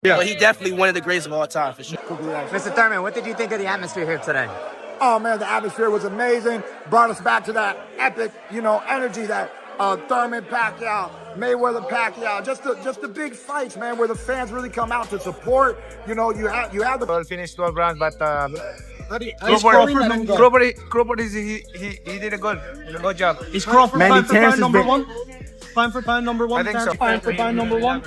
Yeah. But he definitely one of the greatest of all time, for sure. Mr. Thurman, what did you think of the atmosphere here today? Oh, man, the atmosphere was amazing. Brought us back to that epic, energy that Thurman, Pacquiao, Mayweather, Pacquiao, just the big fights, man, where the fans really come out to support. You have the... Well, finished 12 rounds, but Crawford he did a good job. Is Crawford time for pound number one? Time for pound number one? I think so. Time for pound number one?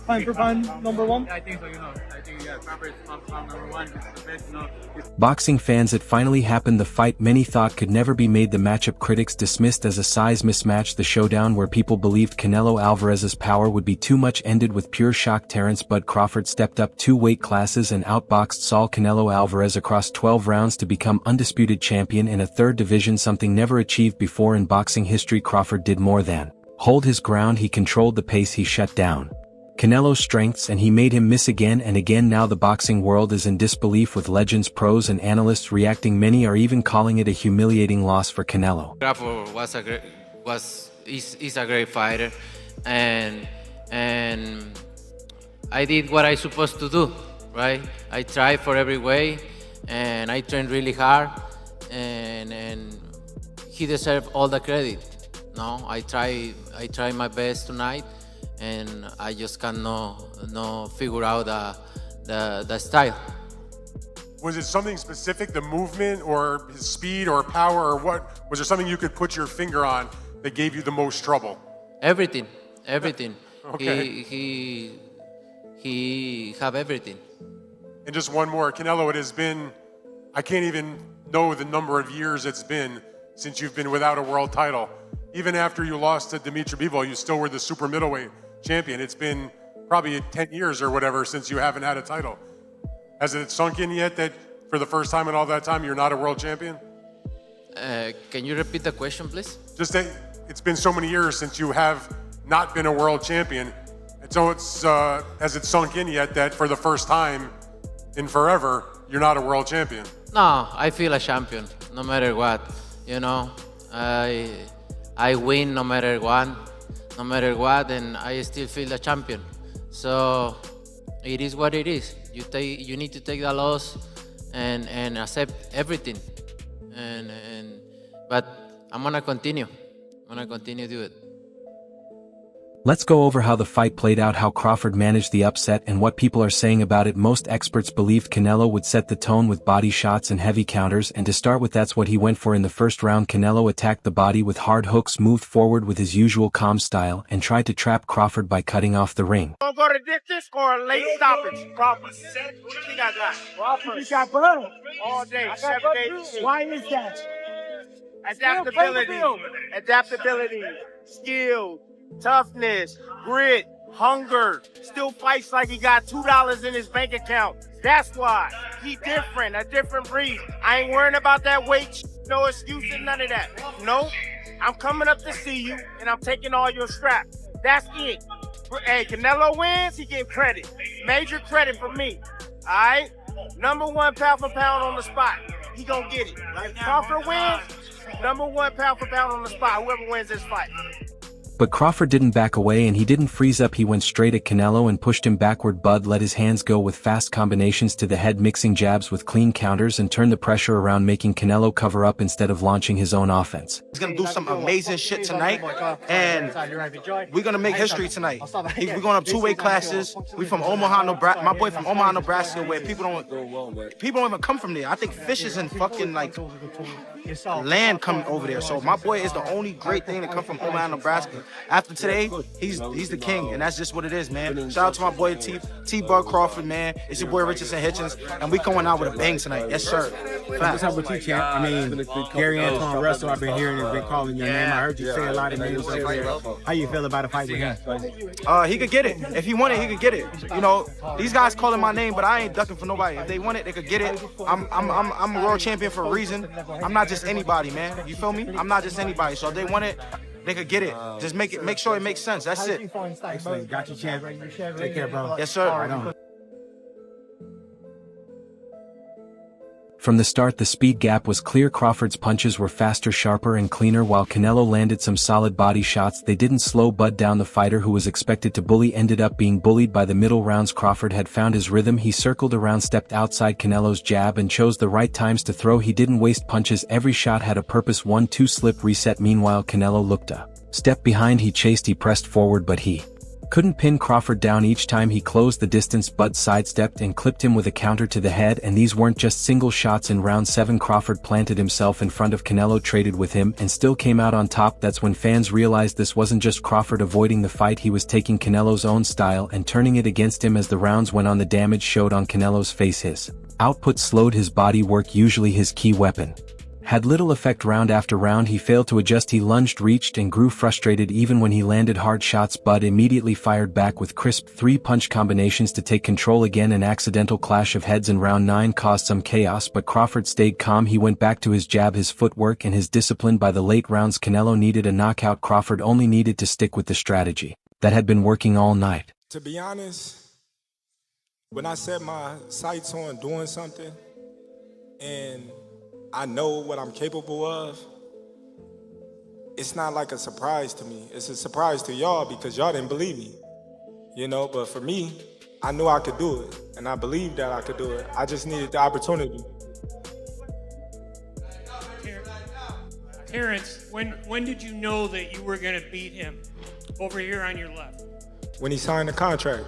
Time for pound number one? I think so, I think, Crawford is pound number one. It's the best, Boxing fans, it finally happened. The fight many thought could never be made. The matchup critics dismissed as a size mismatch. The showdown where people believed Canelo Alvarez's power would be too much ended with pure shock. Terence "Bud" Crawford stepped up 2 weight classes and outboxed Saul Canelo Alvarez across 12 rounds to become undisputed champion in a third division, something never achieved before in boxing history. Crawford did more than hold his ground. He controlled the pace. He shut down Canelo's strengths and he made him miss again and again. Now the boxing world is in disbelief, with legends, pros and analysts reacting. Many are even calling it a humiliating loss for Canelo. Crawford is a great fighter, and I did what I supposed to do, right? I tried for every way, and I trained really hard, and he deserved all the credit. No, I try my best tonight, and I just cannot figure out the style. Was it something specific, the movement or his speed or power, or what? Was there something you could put your finger on that gave you the most trouble? Everything. Okay. He have everything. And just one more, Canelo, it has been, I can't even know the number of years it's been since you've been without a world title. Even after you lost to Dimitri Bivol, you still were the super middleweight champion. It's been probably 10 years or whatever since you haven't had a title. Has it sunk in yet that for the first time in all that time, you're not a world champion? Can you repeat the question, please? Just that it's been so many years since you have not been a world champion. And so has it sunk in yet that for the first time in forever, you're not a world champion? No, I feel a champion, no matter what. I win no matter what, and I still feel a champion. So it is what it is. You need to take the loss and accept everything. But I'm gonna continue. To do it. Let's go over how the fight played out, how Crawford managed the upset, and what people are saying about it. Most experts believed Canelo would set the tone with body shots and heavy counters, and to start with, that's what he went for in the first round. Canelo attacked the body with hard hooks, moved forward with his usual calm style, and tried to trap Crawford by cutting off the ring. Go to distance or a late stoppage. Crawford. What you got? Crawford. You got blood. All day, 7 days. Why is that? Adaptability, skill, toughness, grit, hunger. Still fights like he got $2 in his bank account. That's why. He different, a different breed. I ain't worrying about that weight. No excuses, none of that. No, I'm coming up to see you, and I'm taking all your straps. That's it. Hey, Canelo wins, he gets credit. Major credit for me. All right? #1 pound for pound on the spot. He gonna get it. If Crawford wins, #1 pound for pound on the spot. Whoever wins this fight. But Crawford didn't back away and he didn't freeze up. He went straight at Canelo and pushed him backward. Bud let his hands go with fast combinations to the head, mixing jabs with clean counters, and turned the pressure around, making Canelo cover up instead of launching his own offense. He's gonna do some amazing shit tonight, and we're gonna make history tonight. We're going up 2 weight classes. We from Omaha, Nebraska. My boy from Omaha, Nebraska, where people don't even come from there. I think fishes and fucking like land come over there. So my boy is the only great thing to come from Omaha, Nebraska. After today, he's the king, and that's just what it is, man. Shout out to my boy T-Bud Crawford, man. It's your boy Richardson Hitchens, and we going out with a bang tonight. Yes, sir. What's up with you, champ? I mean, Gary Antoine Russell, I've been hearing and been calling your name. I heard you say a lot of names up there. How you feel about a fight with him? He could get it. If he won it, he could get it. You know, these guys calling my name, but I ain't ducking for nobody. If they want it, they could get it. I'm a world champion for a reason. I'm not just anybody, man. You feel me? I'm not just anybody. So if they want it, they could get it. Just make sure it makes sense. That's it. Excellent. Got you, champ. Take care, bro. Yes, sir. Right on. From the start the speed gap was clear. Crawford's punches were faster, sharper and cleaner while Canelo landed some solid body shots. They didn't slow Bud down. The fighter who was expected to bully ended up being bullied by the middle rounds. Crawford had found his rhythm. He circled around, stepped outside Canelo's jab and chose the right times to throw. He didn't waste punches. Every shot had a purpose. 1-2 slip reset. Meanwhile Canelo looked a step behind. He chased, he pressed forward, but he couldn't pin Crawford down. Each time he closed the distance, Bud sidestepped and clipped him with a counter to the head. And these weren't just single shots. In round 7 Crawford planted himself in front of Canelo, traded with him and still came out on top. That's when fans realized this wasn't just Crawford avoiding the fight, he was taking Canelo's own style and turning it against him. As the rounds went on the damage showed on Canelo's face. His output slowed. His body work, usually his key weapon, had little effect. Round after round he failed to adjust. He lunged, reached and grew frustrated. Even when he landed hard shots, Bud immediately fired back with crisp 3-punch combinations to take control again. An accidental clash of heads in round 9 caused some chaos, but Crawford stayed calm. He went back to his jab, his footwork and his discipline. By the late rounds Canelo needed a knockout. Crawford only needed to stick with the strategy that had been working all night. To be honest, when I set my sights on doing something and I know what I'm capable of, it's not like a surprise to me. It's a surprise to y'all because y'all didn't believe me, you know? But for me, I knew I could do it, and I believed that I could do it. I just needed the opportunity. Terence, when did you know that you were going to beat him over here on your left? When he signed the contract.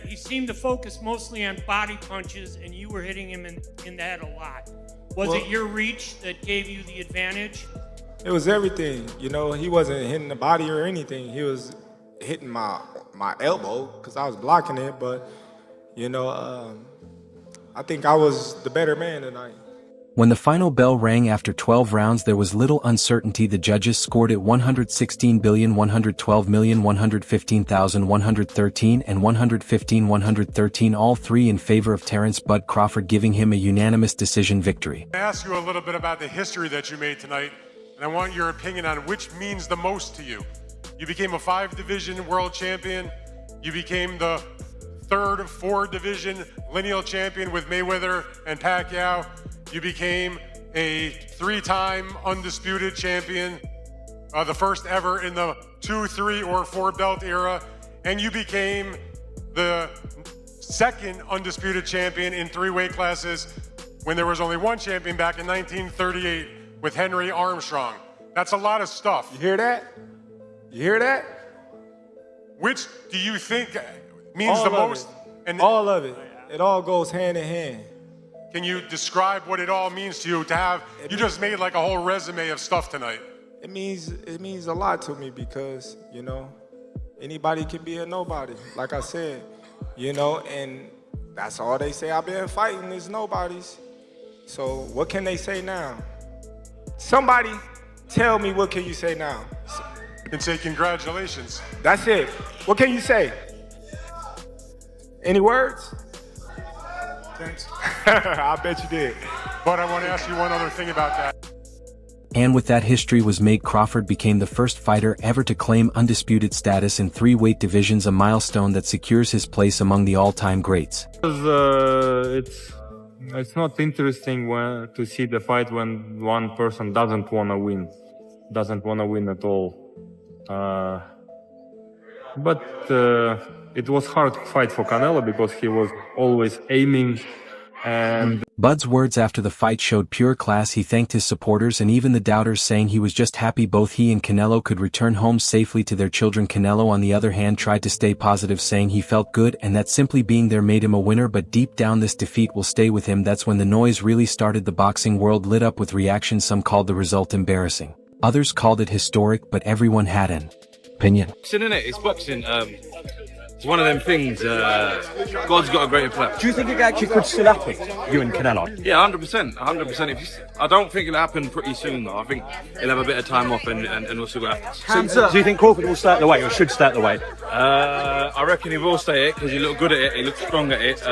He seemed to focus mostly on body punches, and you were hitting him in the head a lot. Was it your reach that gave you the advantage? It was everything. You know, he wasn't hitting the body or anything. He was hitting my elbow because I was blocking it. But, you know, I think I was the better man tonight. When the final bell rang after 12 rounds there was little uncertainty. The judges scored it 116,112,115,113 and 115,113, all three in favor of Terence Bud Crawford, giving him a unanimous decision victory. I ask you a little bit about the history that you made tonight, and I want your opinion on which means the most to you. You became a 5-division world champion. You became the 3rd 4-division lineal champion with Mayweather and Pacquiao. You became a 3-time undisputed champion, the first ever in the 2, 3, or 4 belt era. And you became the 2nd undisputed champion in 3 weight classes when there was only 1 champion back in 1938 with Henry Armstrong. That's a lot of stuff. You hear that? You hear that? Which do you think means the most? And all of it. It all goes hand in hand. Can you describe what it all means to you to have, you just made like a whole resume of stuff tonight. It means a lot to me because, you know, anybody can be a nobody, like I said, you know, and that's all they say I've been fighting is nobodies. So what can they say now? Somebody tell me, what can you say now? You can say congratulations. That's it. What can you say? Any words? I bet you did. But I want to ask you one other thing about that. And with that, history was made. Crawford became the first fighter ever to claim undisputed status in 3 weight divisions, a milestone that secures his place among the all-time greats. It's not interesting to see the fight when one person doesn't want to win at all. But it was hard fight for Canelo because he was always aiming. And Bud's words after the fight showed pure class. He thanked his supporters and even the doubters, saying he was just happy both he and Canelo could return home safely to their children. Canelo, on the other hand, tried to stay positive, saying he felt good and that simply being there made him a winner, but deep down this defeat will stay with him. That's when the noise really started. The boxing world lit up with reactions. Some called the result embarrassing. Others called it historic, but everyone had an opinion. Isn't it? It's boxing. It's one of them things. God's got a greater plan. Do you think it actually could still happen, you and Canelo? Yeah, 100%. 100%. I don't think it'll happen pretty soon, though. I think he'll have a bit of time off and we'll see what happens. So, do you think Crawford will stay at the weight or should stay at the weight? I reckon he will stay it because he looked good at it. He looked strong at it.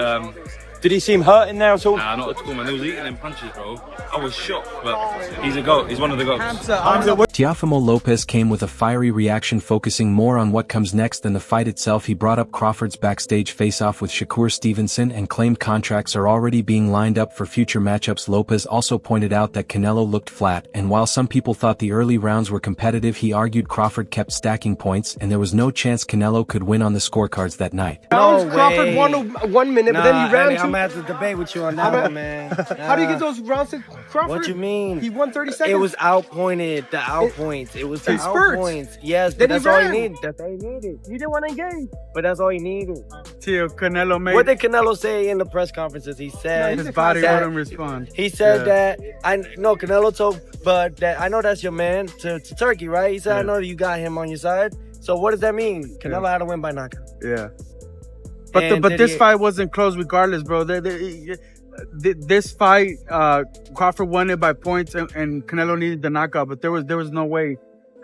Did he seem hurt in there at all? Nah, not at all, man. He was eating them punches, bro. I was shocked, but he's a GOAT. He's one of the GOATs. Teofimo Lopez came with a fiery reaction focusing more on what comes next than the fight itself. He brought up Crawford's backstage face-off with Shakur Stevenson and claimed contracts are already being lined up for future matchups. Lopez also pointed out that Canelo looked flat, and while some people thought the early rounds were competitive, he argued Crawford kept stacking points and there was no chance Canelo could win on the scorecards that night. No Crawford won 1 minute, but then he ran I'm gonna have to debate with you on that one, man. How do you get those rounds to Crawford? What you mean? He won 30 seconds. It was outpointed. The outpoints. It was the spurts. outpoints. Yes, Then but that's he all ran. he needed. That's all he needed. He didn't want to engage. But that's all he needed. Till Canelo made What did Canelo say in the press conferences? He said his body that- wouldn't respond. He said that Canelo told Bud that I know that's your man to Turkey, right? He said I know you got him on your side. So what does that mean? Canelo had to win by knockout. Yeah. But And but did this he- fight wasn't close regardless, bro. This fight, Crawford won it by points, and Canelo needed the knockout. But there was no way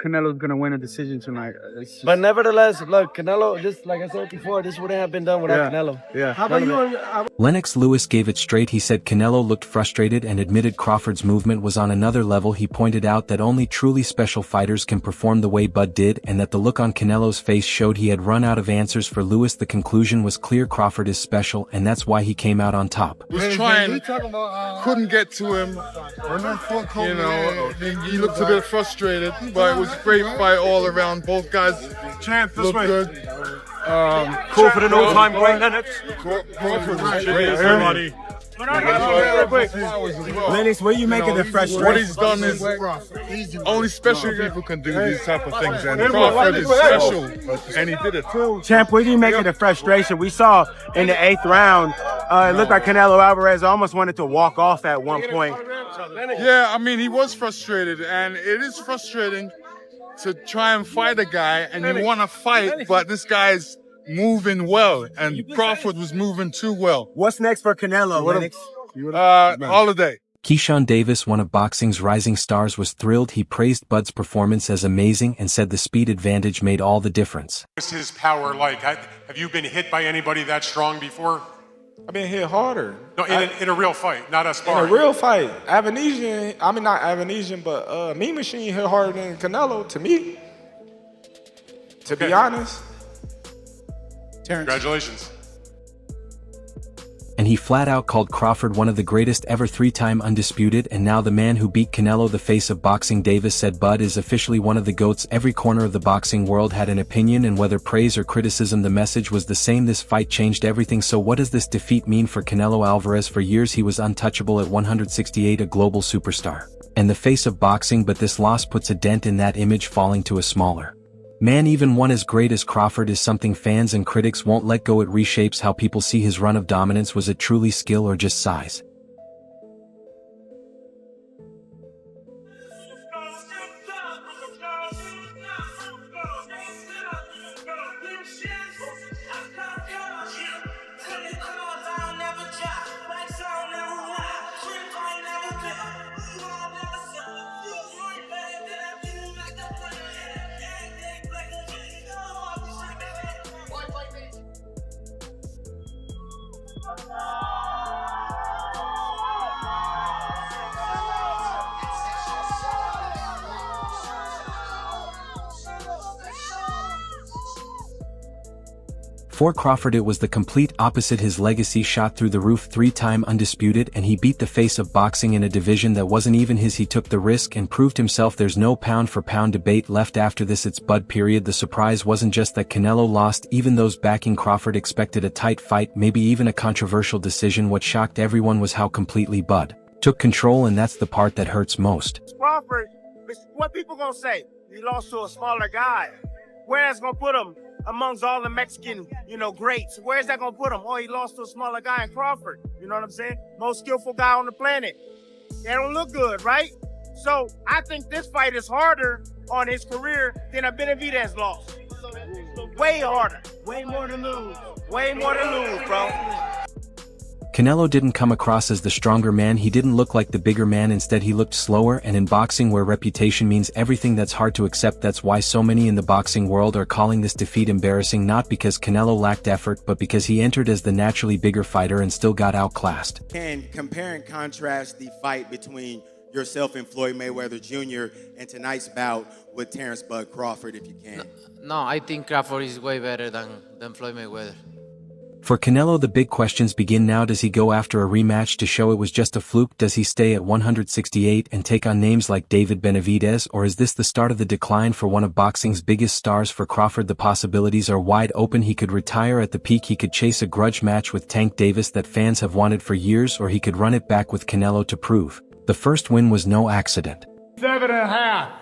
Canelo's gonna win a decision tonight. But nevertheless, look, Canelo. This, like I said before, this wouldn't have been done without Canelo. Yeah. How about you? Lennox Lewis gave it straight. He said Canelo looked frustrated and admitted Crawford's movement was on another level. He pointed out that only truly special fighters can perform the way Bud did, and that the look on Canelo's face showed he had run out of answers for Lewis. The conclusion was clear: Crawford is special, and that's why he came out on top. Was trying, couldn't get to him. You know, he looked a bit frustrated, but it was a great fight all around. Both guys looked good. Crawford an all-time great, Lennox. Crawford was great, everybody. Lennox, what do you make of the frustration? What he's done is only special people can do these type of things, and Crawford is special, and he did it. Champ, what do you make of the frustration? We saw in the 8th round, it looked like Canelo Alvarez almost wanted to walk off at one point. Yeah, I mean, he was frustrated, and it is frustrating to try and fight a guy, and you want to fight, but this guy's moving well, and Crawford was moving too well. What's next for Canelo, Lennox? Holiday. Keyshawn Davis, one of boxing's rising stars, was thrilled. He praised Bud's performance as amazing and said the speed advantage made all the difference. What's his power like? Have you been hit by anybody that strong before? I've been hit harder. No, in a real fight, not a sparring. In a real fight. Avanesian, I mean not Avanesian, but Mean Machine hit harder than Canelo to me. To be honest. Congratulations. And he flat out called Crawford one of the greatest ever, 3-time undisputed, and now the man who beat Canelo, the face of boxing. Davis said Bud is officially one of the GOATs. Every corner of the boxing world had an opinion, and whether praise or criticism, the message was the same. This fight changed everything. So what does this defeat mean for Canelo Alvarez? For years he was untouchable at 168, a global superstar and the face of boxing, but this loss puts a dent in that image, falling to a smaller man. Even one as great as Crawford is something fans and critics won't let go. It reshapes how people see his run of dominance. Was it truly skill or just size? For Crawford it was the complete opposite. His legacy shot through the roof. 3-time undisputed, and he beat the face of boxing in a division that wasn't even his. He took the risk and proved himself. There's no pound for pound debate left after this. It's Bud, period. The surprise wasn't just that Canelo lost. Even those backing Crawford expected a tight fight, maybe even a controversial decision. What shocked everyone was how completely Bud took control, and that's the part that hurts most. Crawford, what people gonna say? He lost to a smaller guy. Where that's gonna put him amongst all the Mexican, greats? Where's that gonna put him? Oh, he lost to a smaller guy in Crawford. You know what I'm saying? Most skillful guy on the planet. They don't look good, right? So I think this fight is harder on his career than a Benavidez loss. Way harder. Way more to lose. Way more to lose, bro. Canelo didn't come across as the stronger man, he didn't look like the bigger man, instead he looked slower, and in boxing where reputation means everything, that's hard to accept. That's why so many in the boxing world are calling this defeat embarrassing, not because Canelo lacked effort, but because he entered as the naturally bigger fighter and still got outclassed. Can compare and contrast the fight between yourself and Floyd Mayweather Jr. and tonight's bout with Terence "Bud" Crawford, if you can? No, I think Crawford is way better than Floyd Mayweather. For Canelo, the big questions begin now. Does he go after a rematch to show it was just a fluke? Does he stay at 168 and take on names like David Benavidez? Or is this the start of the decline for one of boxing's biggest stars? For Crawford, the possibilities are wide open. He could retire at the peak, he could chase a grudge match with Tank Davis that fans have wanted for years, or he could run it back with Canelo to prove the first win was no accident. 7.5.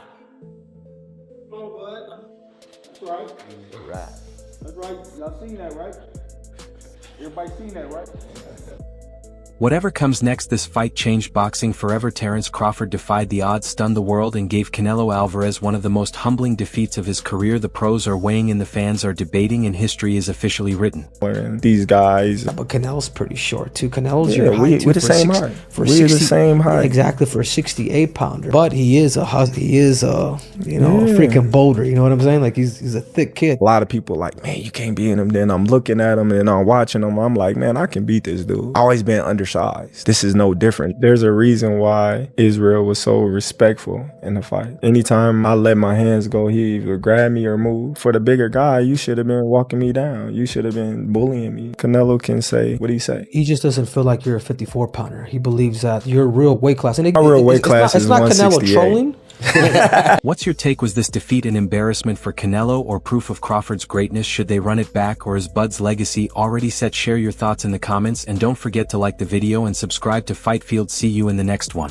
That's right. That's right. Y'all seen that, right? Everybody seen that, right? Whatever comes next, this fight changed boxing forever. Terence Crawford defied the odds, stunned the world, and gave Canelo Alvarez one of the most humbling defeats of his career. The pros are weighing in, the fans are debating, and history is officially written. These guys. But Canelo's pretty short too. Canelo's Yeah, your height too. we're the same height. We're the same height. Exactly, for a 68 pounder. But he is a freaking boulder. You know what I'm saying? Like he's a thick kid. A lot of people like, man, you can't be in him. Then I'm looking at him and I'm watching him. I'm like, man, I can beat this dude. Always been undersized. This is no different. There's a reason why Israel was so respectful in the fight. Anytime I let my hands go, he either grab me or move. For the bigger guy, you should have been walking me down. You should have been bullying me. Canelo can say, what do you say? He just doesn't feel like you're a 54 pounder. He believes that you're a real weight class. And My real weight class is 168. Canelo trolling. What's your take? Was this defeat an embarrassment for Canelo or proof of Crawford's greatness? Should they run it back, or is Bud's legacy already set? Share your thoughts in the comments, and don't forget to like the video and subscribe to Fight Field. See you in the next one.